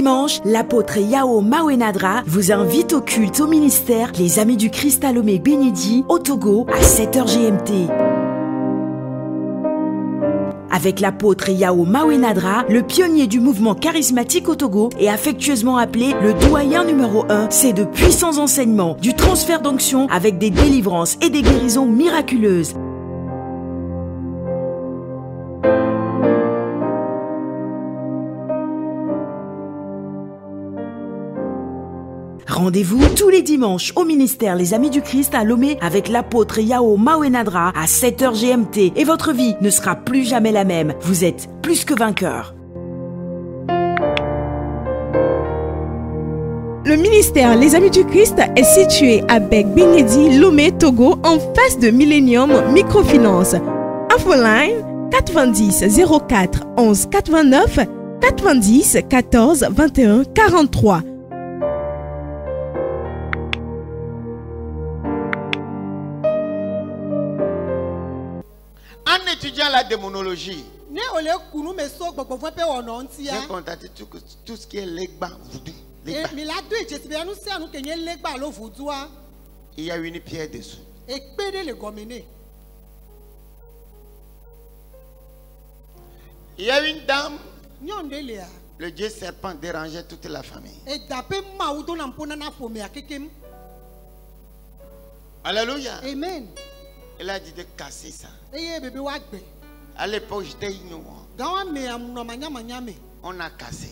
dimanche, l'apôtre Yao Mawenadra vous invite au culte au ministère Les Amis du Christ à Lomé Bénédit au Togo à 7h GMT. Avec l'apôtre Yao Mawenadra, le pionnier du mouvement charismatique au Togo et affectueusement appelé le doyen numéro 1, c'est de puissants enseignements, du transfert d'onction avec des délivrances et des guérisons miraculeuses. Rendez-vous tous les dimanches au ministère Les Amis du Christ à Lomé avec l'apôtre Yao Mawenadra à 7h GMT et votre vie ne sera plus jamais la même. Vous êtes plus que vainqueur. Le ministère Les Amis du Christ est situé à Bec-Bénédit, Lomé, Togo, en face de Millennium Microfinance. Infoline 90 04 11 89 90 14 21 43. En étudiant la démonologie, j'ai contacté tout ce qui est legba, voodoo. Il y a une pierre dessous. Il y a une dame, le dieu serpent dérangeait toute la famille. Alléluia. Amen. Elle a dit de casser ça. À l'époque, j'étais ignorant. On a cassé.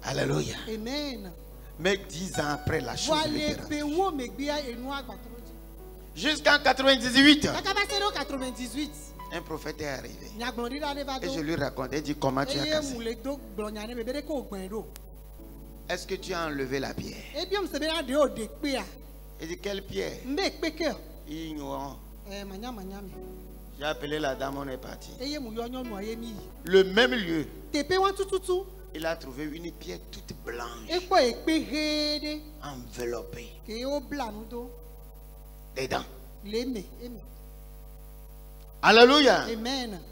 Alléluia. Amen. Mais 10 ans après, la chose est dérangée. Jusqu'en 98. Un prophète est arrivé. Et je lui raconte. Il dit comment tu as cassé. Est-ce que tu as enlevé la pierre? Il dit quelle pierre? Ignorant. J'ai appelé la dame, on est parti. Le même lieu, il a trouvé une pierre toute blanche, enveloppée dedans. Alléluia.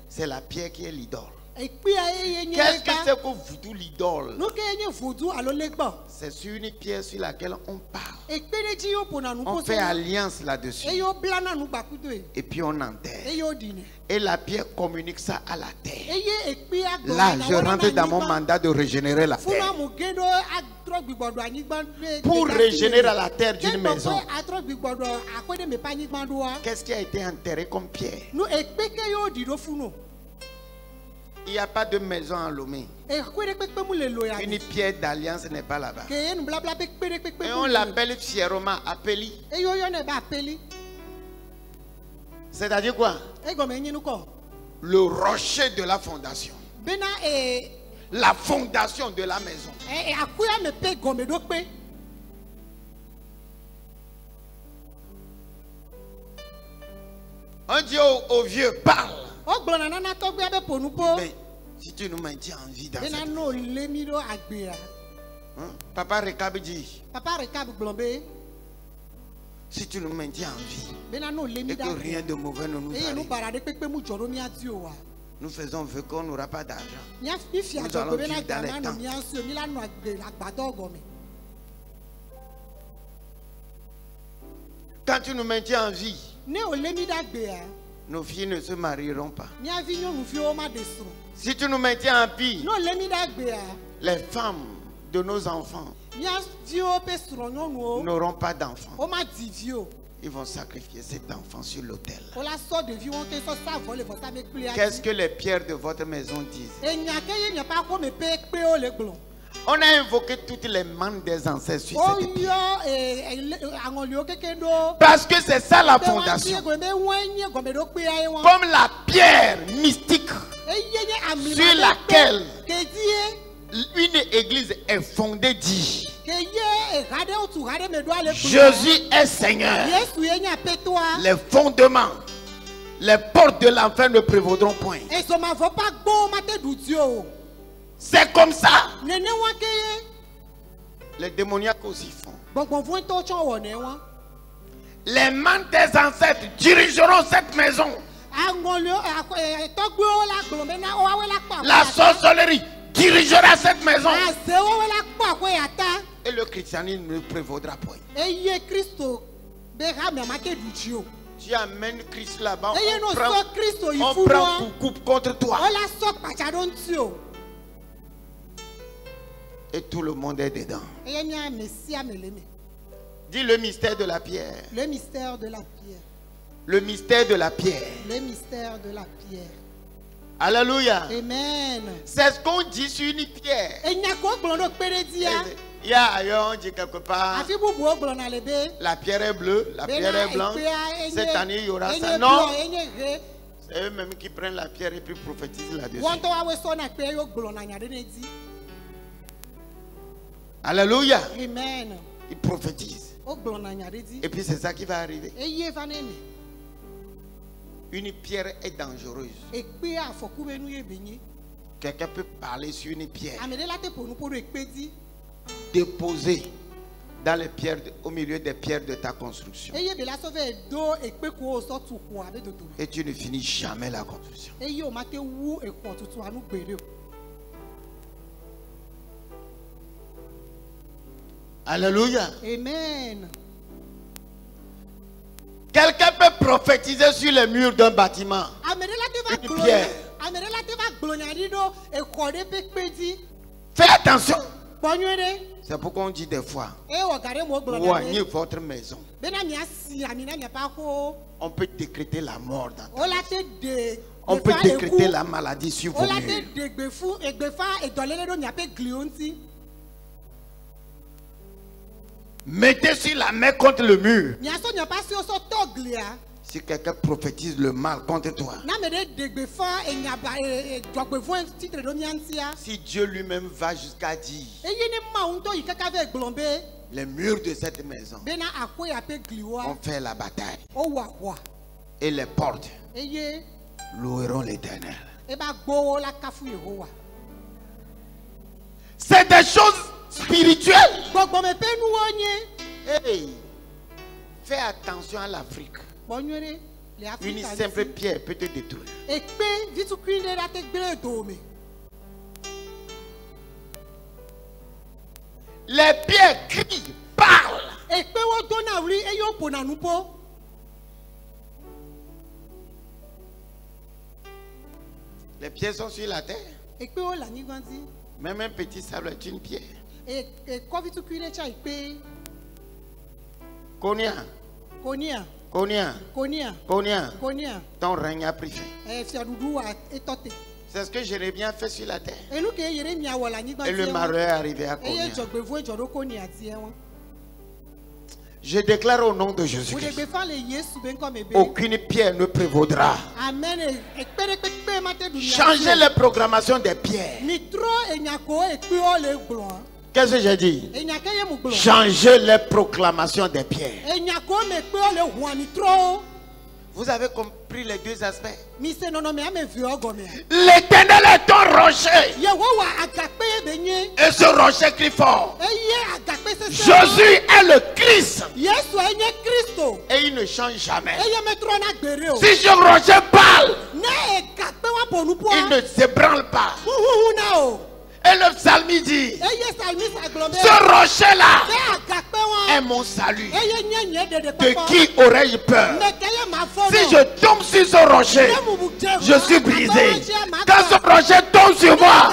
C'est la pierre qui est l'idole. Qu'est-ce que c'est que voodoo l'idole? C'est sur une pierre sur laquelle on parle. On fait alliance là-dessus. Et puis on enterre. Et la pierre communique ça à la terre. Là, je rentre dans mon mandat de régénérer la terre. Pour régénérer la terre d'une maison, qu'est-ce qui a été enterré comme pierre? Il n'y a pas de maison en Lomé. Une pierre d'alliance n'est pas là-bas. Et on l'appelle fièrement Apeli. C'est-à-dire quoi? Le rocher de la fondation. La fondation de la maison. On dit au vieux, parle. Mais si tu nous maintiens en vie dans cette vie, Papa Rekab dit, si tu nous maintiens en vie et que rien de mauvais ne nous arrive, nous faisons vœu qu'on n'aura pas d'argent. Nous allons vivre dans les temps. Quand tu nous maintiens en vie, nos filles ne se marieront pas. Si tu nous maintiens en vie, les femmes de nos enfants n'auront pas d'enfants. Ils vont sacrifier cet enfant sur l'autel. Qu'est-ce que les pierres de votre maison disent? On a invoqué toutes les mannes des ancêtres sur cette pierre. Parce que c'est ça la fondation. Comme la pierre mystique sur laquelle une église est fondée dit: Jésus est Seigneur. Les fondements, les portes de l'enfer ne prévaudront point. C'est comme ça. Les démoniaques aussi font. Les mains des ancêtres dirigeront cette maison. La sorcellerie dirigeras cette maison. Et le christianisme ne prévaudra point. Tu amènes Christ là-bas, on prend coupe contre toi. Et tout le monde est dedans. Dis le mystère de la pierre. Le mystère de la pierre. Le mystère de la pierre. Le mystère de la pierre. Alléluia. Amen. C'est ce qu'on dit sur une pierre. Il y a ailleurs, on dit quelque part, la pierre est bleue, la pierre est blanche. Cette année, il y aura ça. Non. C'est eux-mêmes qui prennent la pierre et puis prophétisent là-dessus. Alléluia. Amen. Ils prophétisent. Et puis c'est ça qui va arriver. Une pierre est dangereuse. Quelqu'un peut parler sur une pierre. Déposer dans les pierres, au milieu des pierres de ta construction. Et tu ne finis jamais la construction. Alléluia. Amen. Quelqu'un peut prophétiser sur les murs d'un bâtiment. Une pierre. Fais attention. C'est pourquoi on dit des fois, oignez votre maison. On peut décréter la mort dans ta maison. On peut décréter la maladie sur vos murs. Mettez sur la main contre le mur. Si quelqu'un prophétise le mal contre toi, si Dieu lui-même va jusqu'à dire, les murs de cette maison ont fait la bataille et les portes loueront l'Éternel. C'est des choses spirituelles. Hey, fais attention à l'Afrique. Une simple pierre peut te détruire. Les pierres crient, parlent. Les pierres sont sur la terre. Même un petit sable est une pierre. Konya. Ton règne a pris fin. C'est ce que Jérémie a fait sur la terre. Et le malheur est arrivé à Konya. Je déclare au nom de Jésus-Christ, aucune pierre ne prévaudra. Changez les programmations des pierres. Qu'est-ce que j'ai dit? Changez les proclamations des pierres. Vous avez compris les deux aspects? L'Éternel est ton rocher. Et ce rocher crie fort. Jésus est le Christ. Et il ne change jamais. Si ce rocher parle, il ne s'ébranle pas. Et le psalmiste dit, ce rocher-là est mon salut. De qui aurais-je peur? Si je tombe sur ce rocher, je suis brisé. Quand ce rocher tombe sur moi,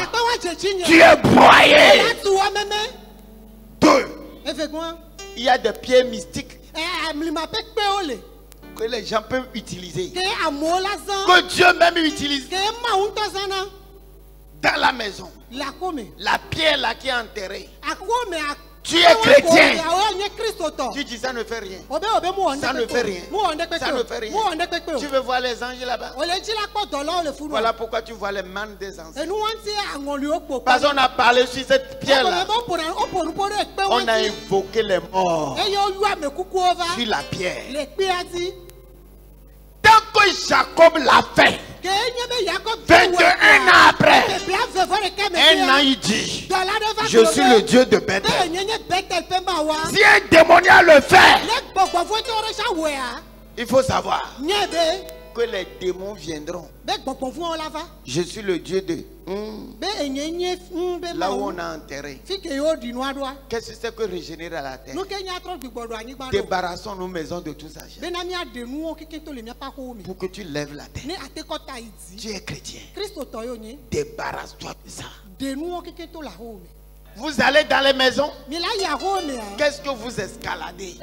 tu es broyé. 2. Il y a des pierres mystiques que les gens peuvent utiliser, que Dieu même utilise dans la maison. La pierre là qui est enterrée. Tu es chrétien. Tu dis ça ne fait rien. Ça ne fait rien. Ça ne fait rien. Tu veux voir les anges là-bas? Voilà pourquoi tu vois les mannes des anges. Parce qu'on a parlé sur cette pierre là. On a invoqué les morts sur la pierre. Tant que Jacob l'a fait, 21 ans après, un an il dit, je suis le Dieu de Bethel. Si un démoniaque le fait, il faut savoir que les démons viendront. Je suis le Dieu de là où on a enterré. Qu'est-ce que c'est que régénérer la terre? Débarrassons nos maisons de tout ça. Pour que tu lèves la terre. Tu es chrétien. Débarrasse-toi de ça. Vous allez dans les maisons. Qu'est-ce que vous escaladez?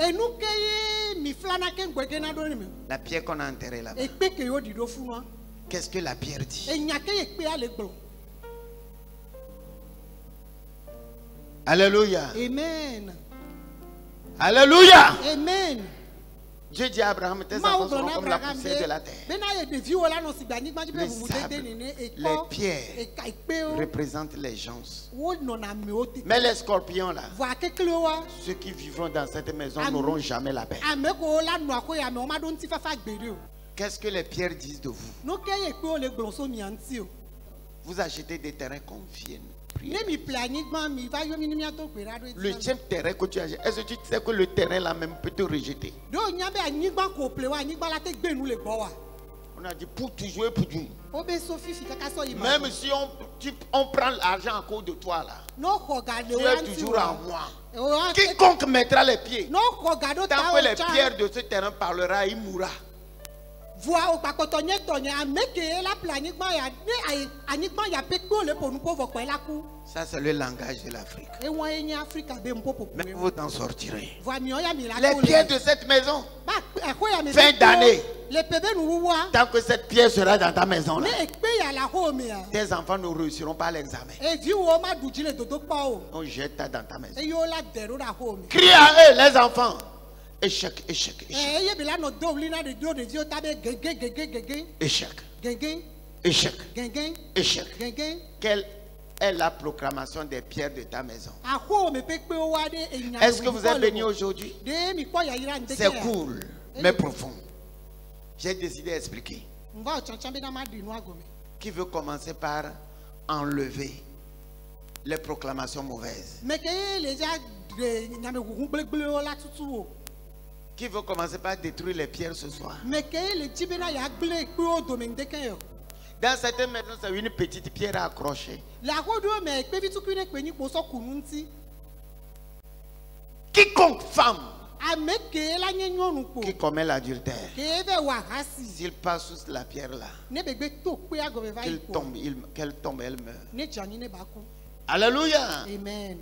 La pierre qu'on a enterrée là-bas. Qu'est-ce que la pierre dit? Alléluia. Amen. Alléluia. Amen. Dieu dit à Abraham, tes enfants seront comme la poussière de la terre. Le sable, les pierres représentent les gens. Mais les scorpions là, ceux qui vivront dans cette maison n'auront jamais la paix. Qu'est-ce que les pierres disent de vous? Vous achetez des terrains confiés. Le deuxième terrain que tu achètes, est-ce que tu sais que le terrain là même peut te rejeter? On a dit pour toujours et pour toujours. Même si on prend l'argent à cause de toi là, tu es toujours à moi. Quiconque mettra les pieds, tant que les pierres de ce terrain parlera, il mourra. Ça c'est le langage de l'Afrique. Mais vous en sortirez. Les pierres de cette maison, fin d'année, tant que cette pierre sera dans ta maison là, tes enfants ne réussiront pas l'examen. On jette ça dans ta maison. Crie à eux les enfants. Échec, échec, échec. Échec. Échec. Échec. Quelle est la proclamation des pierres de ta maison? Est-ce que vous êtes béni aujourd'hui? C'est cool, mais profond. J'ai décidé d'expliquer. Qui veut commencer par enlever les proclamations mauvaises? Qui veut commencer par détruire les pierres ce soir? Dans certaines maisons, c'est une petite pierre à accrocher. Quiconque femme qui commet l'adultère, s'il passe sous la pierre là, qu'elle tombe, elle meurt. Alléluia. Amen.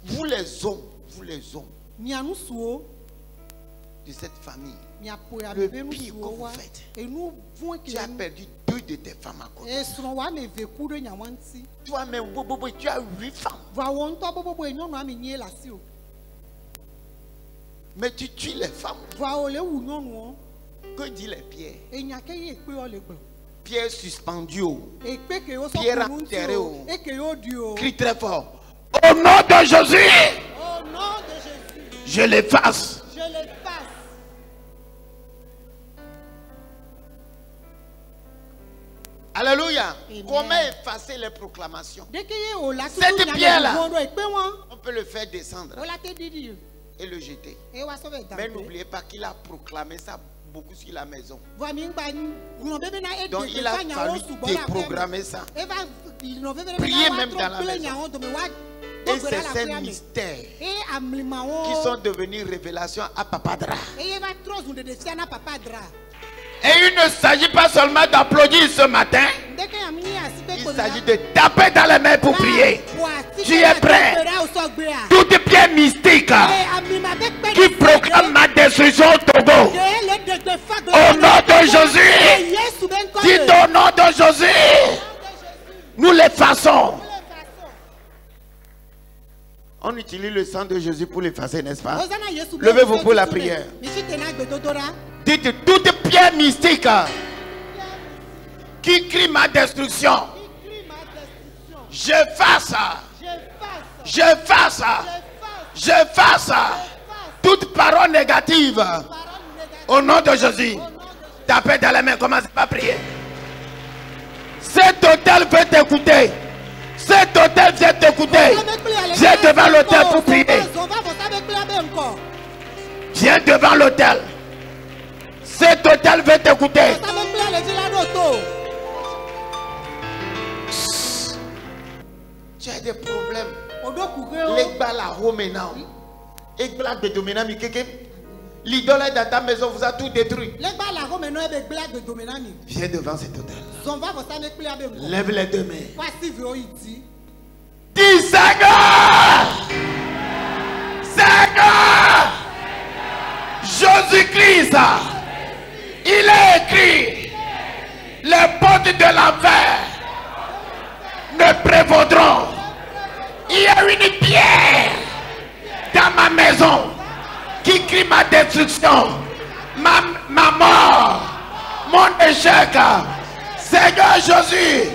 Vous les hommes de cette famille, le pire que vous faites, tu as perdu 2 de tes femmes à côté. Toi-même, tu as 8 femmes. Mais tu tues les femmes. Que dit les pierres? Pierre suspendu, pierre enterrée. Crie très fort. Au nom de Jésus, je l'efface. Alléluia. Comment effacer les proclamations? Cette pierre-là, on peut le faire descendre et le jeter. Mais n'oubliez pas qu'il a proclamé ça beaucoup sur la maison. Donc il a fallu déprogrammer ça. Priez même dans la maison. Et c'est ces mystères qui sont devenus révélations à Papadra. Et il ne s'agit pas seulement d'applaudir ce matin. Il s'agit de taper dans les mains pour prier. Tu es prêt? Toute pierre mystique qui proclame ma destruction au Togo, au nom de Jésus, dites au nom de Jésus, nous les façons. On utilise le sang de Jésus pour l'effacer, n'est-ce pas? Levez-vous pour la prière. Dites toute pierre mystique qui crie ma destruction. J'efface toute parole négative au nom de Jésus. Tapez dans les mains, commencez à prier. Cet hôtel veut t'écouter. Cet hôtel vient t'écouter. Viens devant l'hôtel pour prier. Viens devant l'hôtel. Cet hôtel veut t'écouter. Tu as des problèmes. L'idole est dans ta maison, vous a tout détruit. Viens devant cet hôtel. Lève les deux mains. Dis Seigneur! Seigneur! Jésus-Christ, il est écrit, les portes de l'enfer ne prévaudront. Il y a une pierre dans ma maison qui crie ma destruction, ma mort, mon échec. Seigneur Jésus,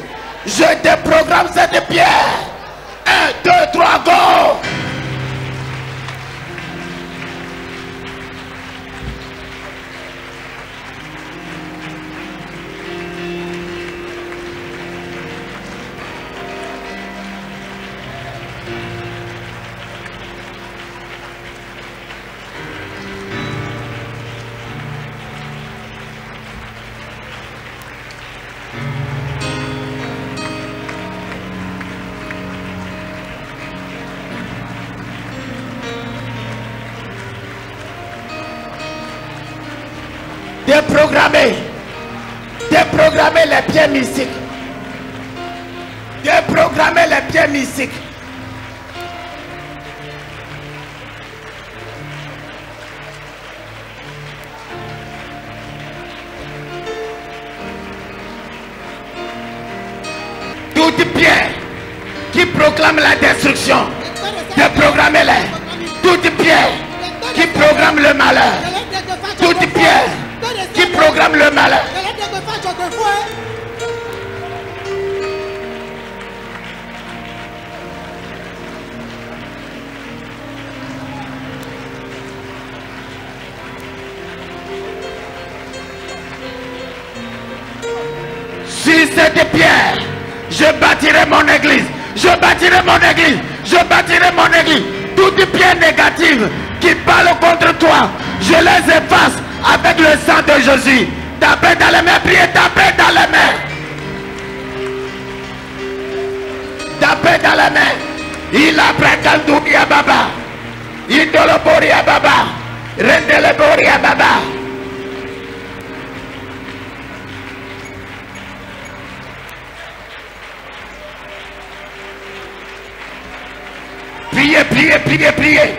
je déprogramme cette pierre. 1, 2, 3, go! Déprogrammer les pieds mystiques. Déprogrammer les pieds mystiques. Toute pierre qui proclame la destruction, déprogrammez-les. Toute pierre qui proclame le malheur. Toute pierre qui programme le malheur. Sur cette pierre, je bâtirai mon église. Je bâtirai mon église. Je bâtirai mon église. Toute pierre négative qui parle contre toi, je les efface avec le sang de Jésus. Tapez dans les mains, priez, tapez dans les mains. Tapez dans les mains. Il a pris à Baba. Il doit le boria Baba. Rendez le boria Baba. Priez, priez, priez, priez.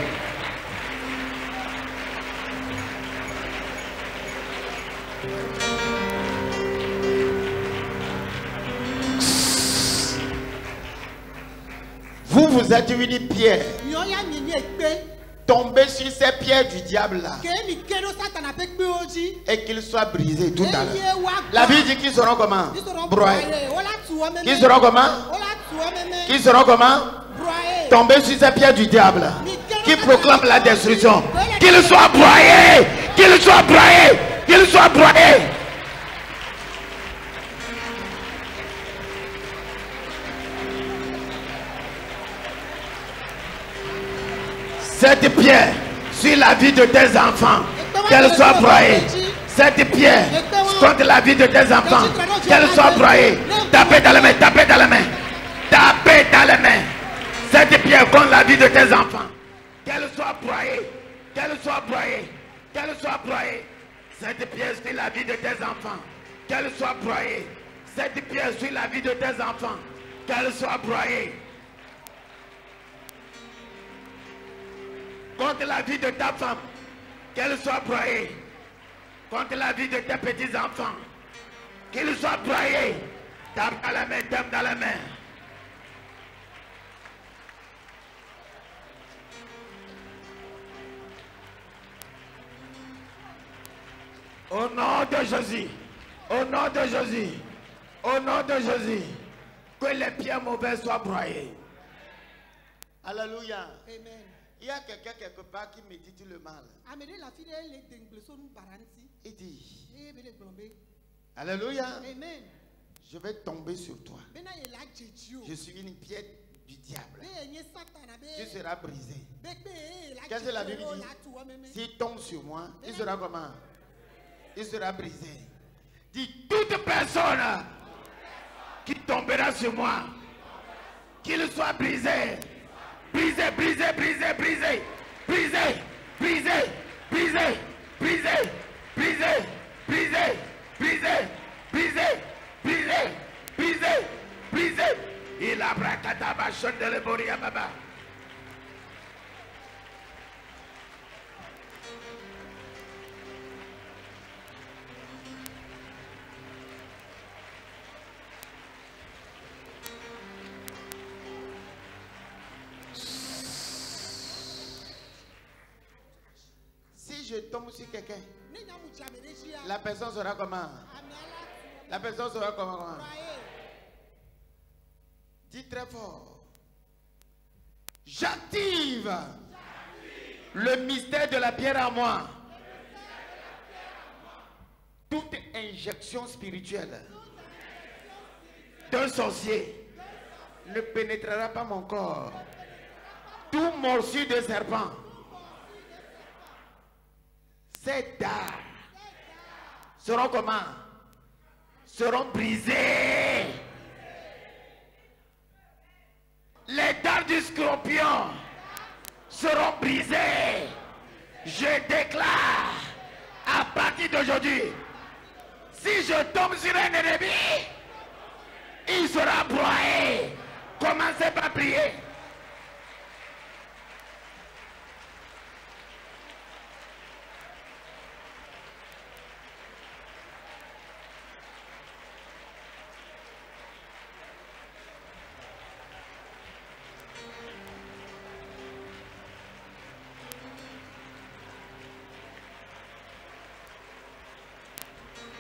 Vous êtes une pierre. Tombez sur ces pierres du diable là. Et qu'ils soient brisés tout à l'heure. La Bible dit qu'ils seront comment? Broyés. Qu'ils seront comment? Qu'ils seront comment? Tombez sur ces pierres du diable qui proclament la destruction. Qu'ils soient broyés. Qu'ils soient broyés. Qu'ils soient broyés. Cette pierre sur la vie de tes enfants, qu'elle soit broyée. Cette pierre contre la vie de tes enfants, qu'elle soit broyée. Tapez dans les mains, tapez dans les mains. Tapez dans les mains. Cette pierre contre la vie de tes enfants, qu'elle soit broyée. Qu'elle soit broyée. Qu'elle soit broyée. Cette pierre sur la vie de tes enfants, qu'elle soit broyée. Cette pierre sur la vie de tes enfants, qu'elle soit broyée. Contre la vie de ta femme, qu'elle soit broyée. Contre la vie de tes petits-enfants, qu'ils soient broyés. Tape dans la main, tape dans la main. Au nom de Jésus, au nom de Jésus, au nom de Jésus, que les pierres mauvaises soient broyées. Alléluia. Amen. Il y a quelqu'un quelque part qui médite le mal. Il dit, alléluia, amen. Je vais tomber sur toi. Je suis une pierre du diable. Tu seras brisé. Qu'est-ce que la Bible dit? S'il tombe sur moi, il sera comment? Il sera brisé. Dis toute personne qui tombera sur moi, qu'il soit brisé. Brisé, brisé, brisé, brisé. Brisé, brisé, brisé, brisé, brisé, brisé, brisé, brisé, brisé, brisé, brisé. Il a bracataba chante de l'eboria baba. Si je tombe sur quelqu'un, la personne sera comment? La personne sera comment? Dis très fort. J'active le mystère de la pierre en moi. Toute injection spirituelle d'un sorcier ne pénétrera pas mon corps. Tout morsure de serpent, ces dards seront comment? Seront brisés. Les dards du scorpion seront brisés. Je déclare à partir d'aujourd'hui, si je tombe sur un ennemi, il sera broyé. Commencez par prier.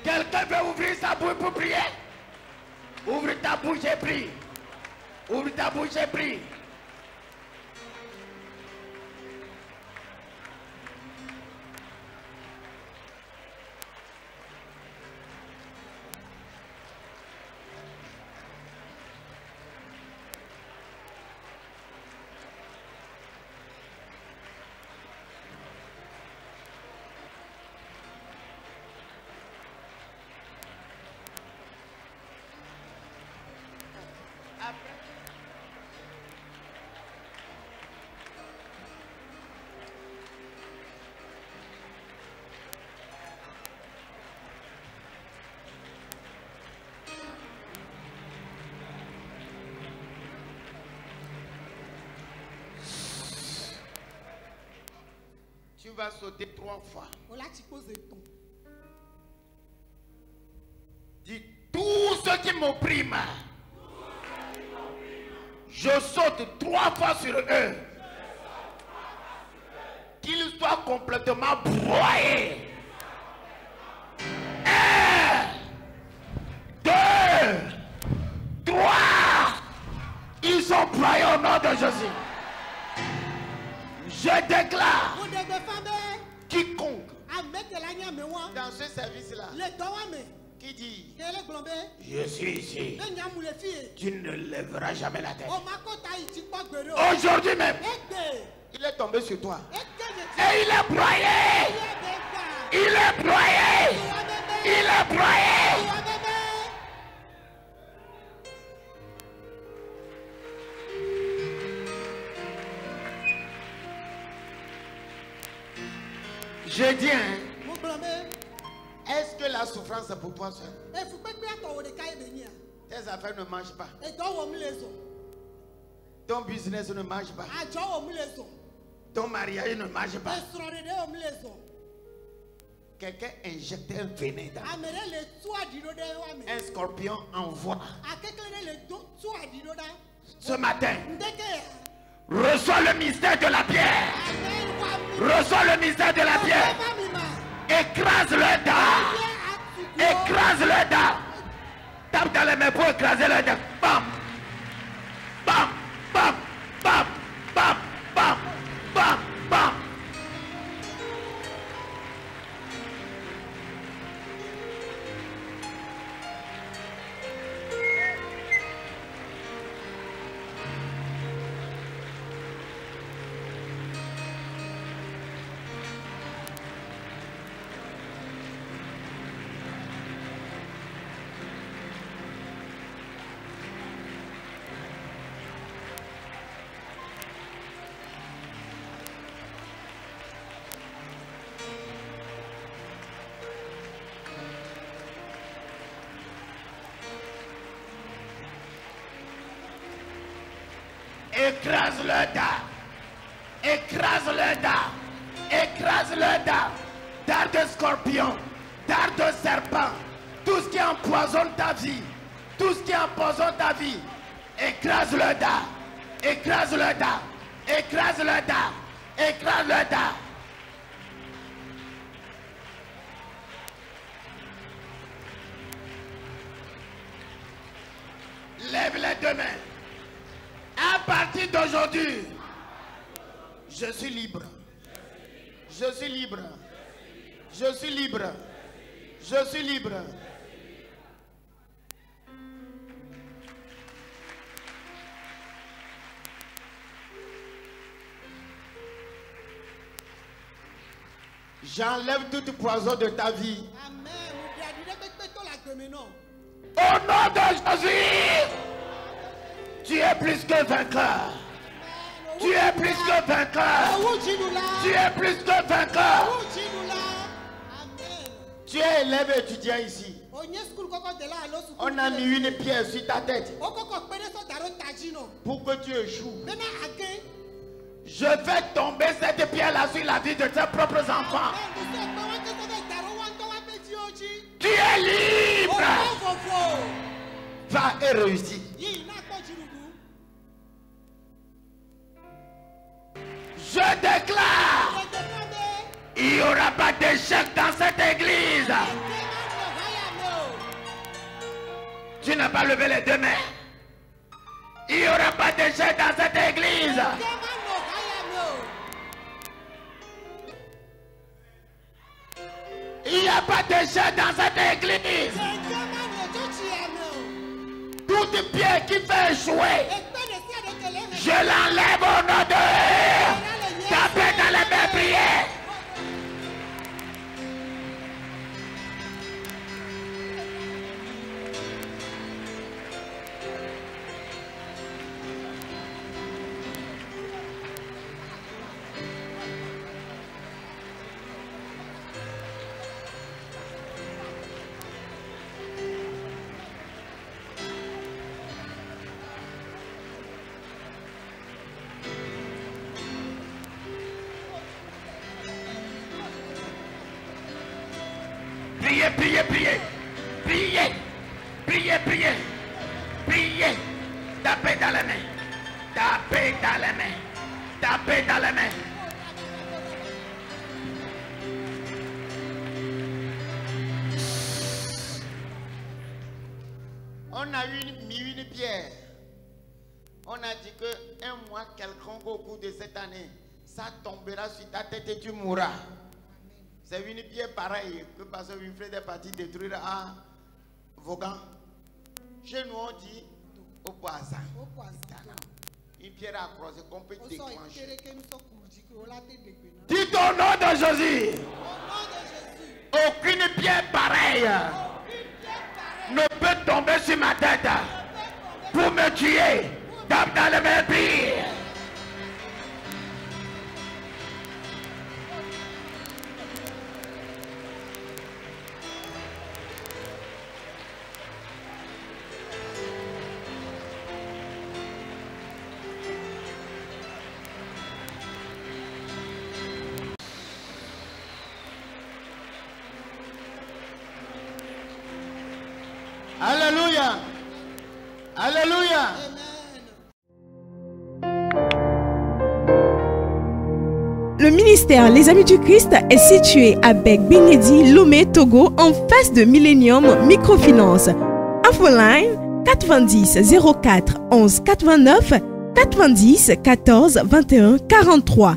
Quelqu'un veut ouvrir sa bouche pour prier? Ouvre ta bouche et prie. Ouvre ta bouche et prie. Tu vas sauter 3 fois. Dis tout ce qui m'opprime. Je saute 3 fois sur eux. Qu'ils soient complètement broyés. 1, 2, 3. Ils sont broyés au nom de Jésus. Je déclare quiconque dans ce service-là qui dit je suis ici, tu ne lèveras jamais la tête. Aujourd'hui même, il est tombé sur toi et il est broyé. Il est broyé. Il est broyé. Je dis, est-ce que la souffrance est pour toi seul? Tes affaires ne marchent pas. Ton business ne marche pas. Ton mariage ne marche pas. Quelqu'un injecte un venin dans un scorpion envoie. Ce matin, reçois le mystère de la pierre. Reçois le mystère de la pierre. Écrase le dard. Écrase le dard. Tape dans les mains pour écraser le dard. Bam. Bam. Bam. Bam. Bam. Bam. Bam. Bam. Écrase-le dard. Écrase-le dard. Écrase-le dard. Dard de scorpion. Dard de serpent. Tout ce qui empoisonne ta vie. Tout ce qui empoisonne ta vie. Écrase-le dard. Écrase-le dard. Écrase-le dard. Écrase-le dard. Lève les deux mains. À partir d'aujourd'hui, je suis libre. Je suis libre. Je suis libre. Je suis libre. J'enlève toute poison de ta vie. Au nom de Jésus, tu es plus que vainqueur. Tu es plus que vainqueur. Tu es plus que vainqueur. Tu es élève étudiant ici. On a mis une pierre sur ta tête pour que tu échoues. Je vais tomber cette pierre-là sur la vie de tes propres enfants. Tu es libre. Va et réussis. Je déclare, il n'y aura pas d'échec dans cette église. Tu n'as pas levé les deux mains. Il n'y aura pas d'échec dans cette église. Il n'y a pas d'échec dans cette église. Toute pierre qui fait échouer, je l'enlève au nom de Tapez dans les mains, priez. Priez, priez, priez. Priez. Priez, priez. Priez. Tapez dans les mains. Tapez dans les mains. Tapez dans les mains. On a mis une pierre. On a dit que un mois quelconque au cours de cette année, ça tombera sur ta tête et tu mourras. C'est une pierre pareille que Pasteur Wilfred est parti détruire à Vaughan. Chez nous, on dit au poisson. Une pierre accrochée qu'on peut déclencher. Dites au nom de Jésus. Aucune pierre pareille ne peut tomber sur ma tête pour me tuer. Tape dans le mépris. Alléluia. Alléluia. Le ministère Les Amis du Christ est situé à Bec-Binedi, Lomé, Togo, en face de Millennium Microfinance. Infoline 90 04 11 89 90 14 21 43.